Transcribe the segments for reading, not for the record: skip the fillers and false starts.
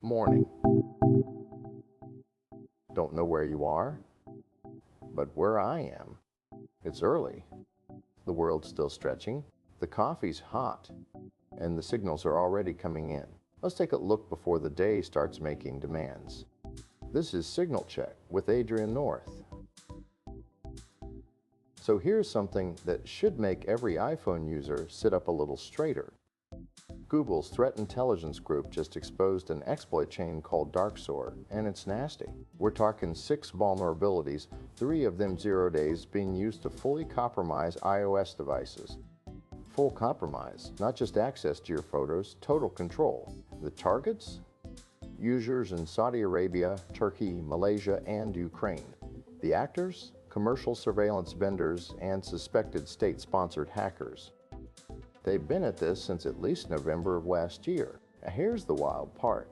Morning. Don't know where you are, but where I am, it's early. The world's still stretching, the coffee's hot, and the signals are already coming in. Let's take a look before the day starts making demands. This is Signal Check with Adrian North. So here's something that should make every iPhone user sit up a little straighter. Google's Threat Intelligence Group just exposed an exploit chain called DarkSoar, and it's nasty. We're talking 6 vulnerabilities, 3 of them 0 days, being used to fully compromise iOS devices. Full compromise, not just access to your photos, total control. The targets? Users in Saudi Arabia, Turkey, Malaysia, and Ukraine. The actors? Commercial surveillance vendors and suspected state-sponsored hackers. They've been at this since at least November of last year. Now here's the wild part.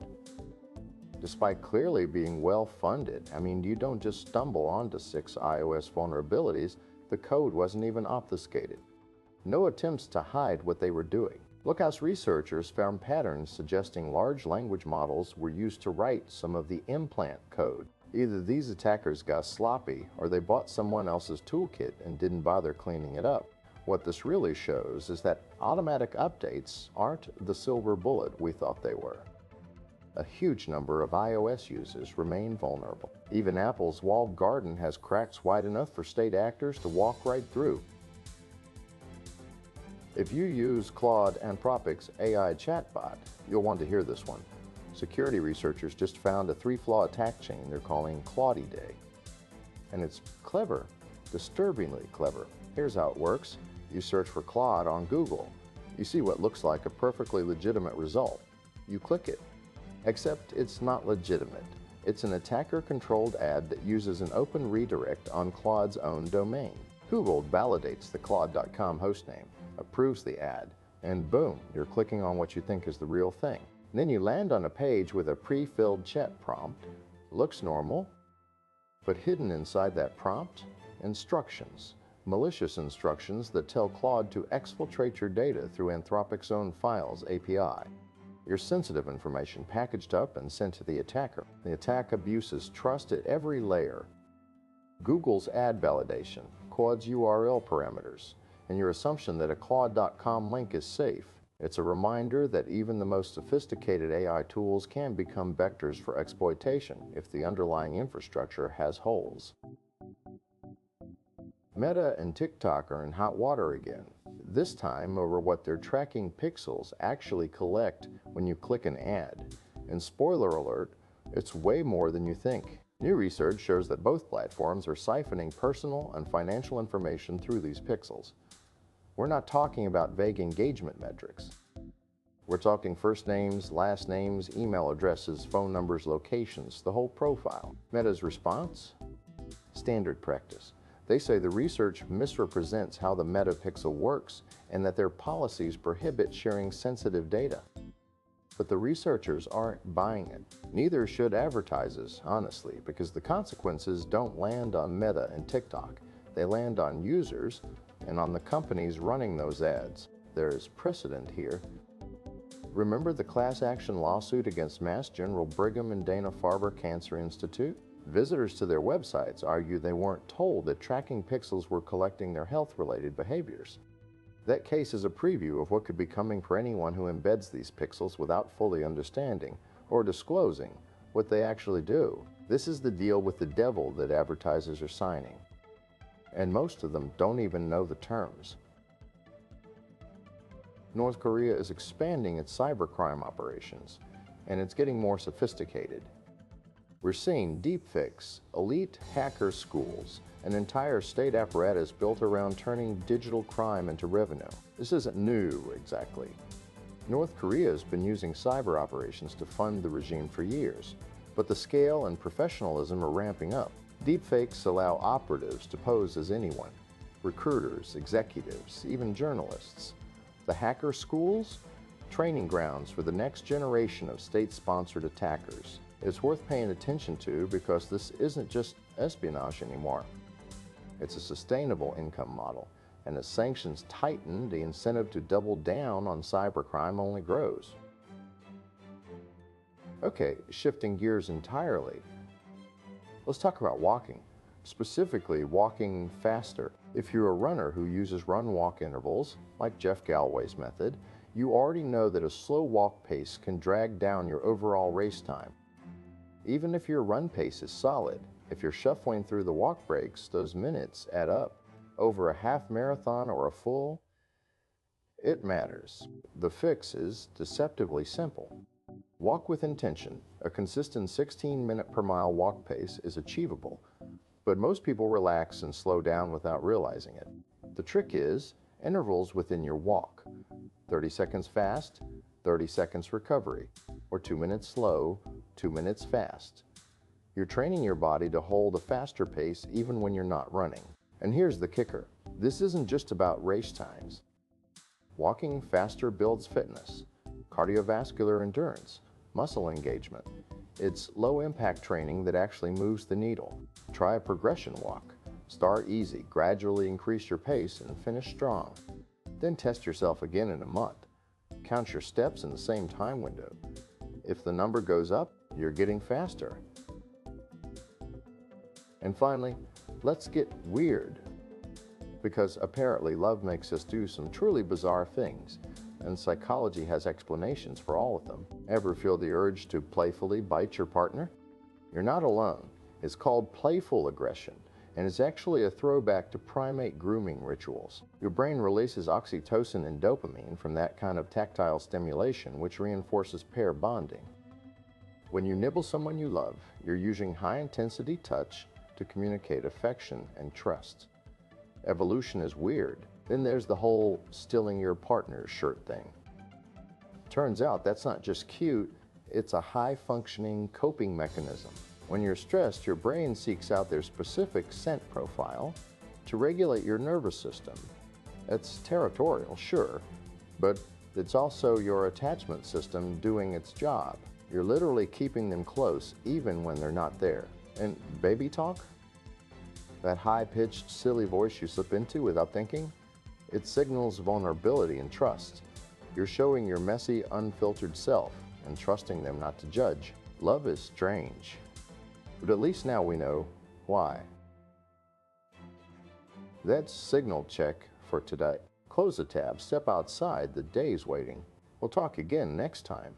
Despite clearly being well funded, you don't just stumble onto 6 iOS vulnerabilities, the code wasn't even obfuscated. No attempts to hide what they were doing. Lookhouse researchers found patterns suggesting large language models were used to write some of the implant code. Either these attackers got sloppy or they bought someone else's toolkit and didn't bother cleaning it up. What this really shows is that automatic updates aren't the silver bullet we thought they were. A huge number of iOS users remain vulnerable. Even Apple's walled garden has cracks wide enough for state actors to walk right through. If you use Claude Anthropic's AI chatbot, you'll want to hear this one. Security researchers just found a 3-flaw attack chain they're calling Claudidae. And it's clever, disturbingly clever. Here's how it works. You search for Claude on Google. You see what looks like a perfectly legitimate result. You click it. Except it's not legitimate. It's an attacker-controlled ad that uses an open redirect on Claude's own domain. Google validates the Claude.com hostname, approves the ad, and boom, you're clicking on what you think is the real thing. And then you land on a page with a pre-filled chat prompt. Looks normal, but hidden inside that prompt, instructions. Malicious instructions that tell Claude to exfiltrate your data through Anthropic's own Files API. Your sensitive information packaged up and sent to the attacker. The attack abuses trust at every layer. Google's ad validation, Claude's URL parameters, and your assumption that a Claude.com link is safe. It's a reminder that even the most sophisticated AI tools can become vectors for exploitation if the underlying infrastructure has holes. Meta and TikTok are in hot water again, this time over what their tracking pixels actually collect when you click an ad. And spoiler alert, it's way more than you think. New research shows that both platforms are siphoning personal and financial information through these pixels. We're not talking about vague engagement metrics. We're talking first names, last names, email addresses, phone numbers, locations, the whole profile. Meta's response? Standard practice. They say the research misrepresents how the Meta pixel works and that their policies prohibit sharing sensitive data. But the researchers aren't buying it. Neither should advertisers, honestly, because the consequences don't land on Meta and TikTok. They land on users and on the companies running those ads. There's precedent here. Remember the class action lawsuit against Mass General Brigham and Dana-Farber Cancer Institute? Visitors to their websites argue they weren't told that tracking pixels were collecting their health-related behaviors. That case is a preview of what could be coming for anyone who embeds these pixels without fully understanding or disclosing what they actually do. This is the deal with the devil that advertisers are signing. And most of them don't even know the terms. North Korea is expanding its cybercrime operations, and it's getting more sophisticated. We're seeing deepfakes, elite hacker schools, an entire state apparatus built around turning digital crime into revenue. This isn't new, exactly. North Korea has been using cyber operations to fund the regime for years, but the scale and professionalism are ramping up. Deepfakes allow operatives to pose as anyone, recruiters, executives, even journalists. The hacker schools? Training grounds for the next generation of state-sponsored attackers. It's worth paying attention to because this isn't just espionage anymore. It's a sustainable income model, and as sanctions tighten, the incentive to double down on cybercrime only grows. Okay, shifting gears entirely. Let's talk about walking, specifically walking faster. If you're a runner who uses run-walk intervals, like Jeff Galloway's method, you already know that a slow walk pace can drag down your overall race time. Even if your run pace is solid, if you're shuffling through the walk breaks, those minutes add up. Over a half marathon or a full, it matters. The fix is deceptively simple. Walk with intention. A consistent 16-minute per mile walk pace is achievable, but most people relax and slow down without realizing it. The trick is intervals within your walk. 30 seconds fast, 30 seconds recovery, or 2 minutes slow, 2 minutes fast. You're training your body to hold a faster pace even when you're not running. And here's the kicker. This isn't just about race times. Walking faster builds fitness, cardiovascular endurance, muscle engagement. It's low-impact training that actually moves the needle. Try a progression walk. Start easy, gradually increase your pace, and finish strong. Then test yourself again in a month. Count your steps in the same time window. If the number goes up, you're getting faster. And finally, let's get weird. Because apparently love makes us do some truly bizarre things, and psychology has explanations for all of them. Ever feel the urge to playfully bite your partner? You're not alone. It's called playful aggression, and is actually a throwback to primate grooming rituals. Your brain releases oxytocin and dopamine from that kind of tactile stimulation, which reinforces pair bonding. When you nibble someone you love, you're using high-intensity touch to communicate affection and trust. Evolution is weird. Then there's the whole stilling your partner's shirt thing. Turns out that's not just cute, it's a high-functioning coping mechanism. When you're stressed, your brain seeks out their specific scent profile to regulate your nervous system. It's territorial, sure, but it's also your attachment system doing its job. You're literally keeping them close even when they're not there. And baby talk? That high-pitched, silly voice you slip into without thinking? It signals vulnerability and trust. You're showing your messy, unfiltered self and trusting them not to judge. Love is strange, but at least now we know why. That's signal check for today. Close the tab, step outside, the day's waiting. We'll talk again next time.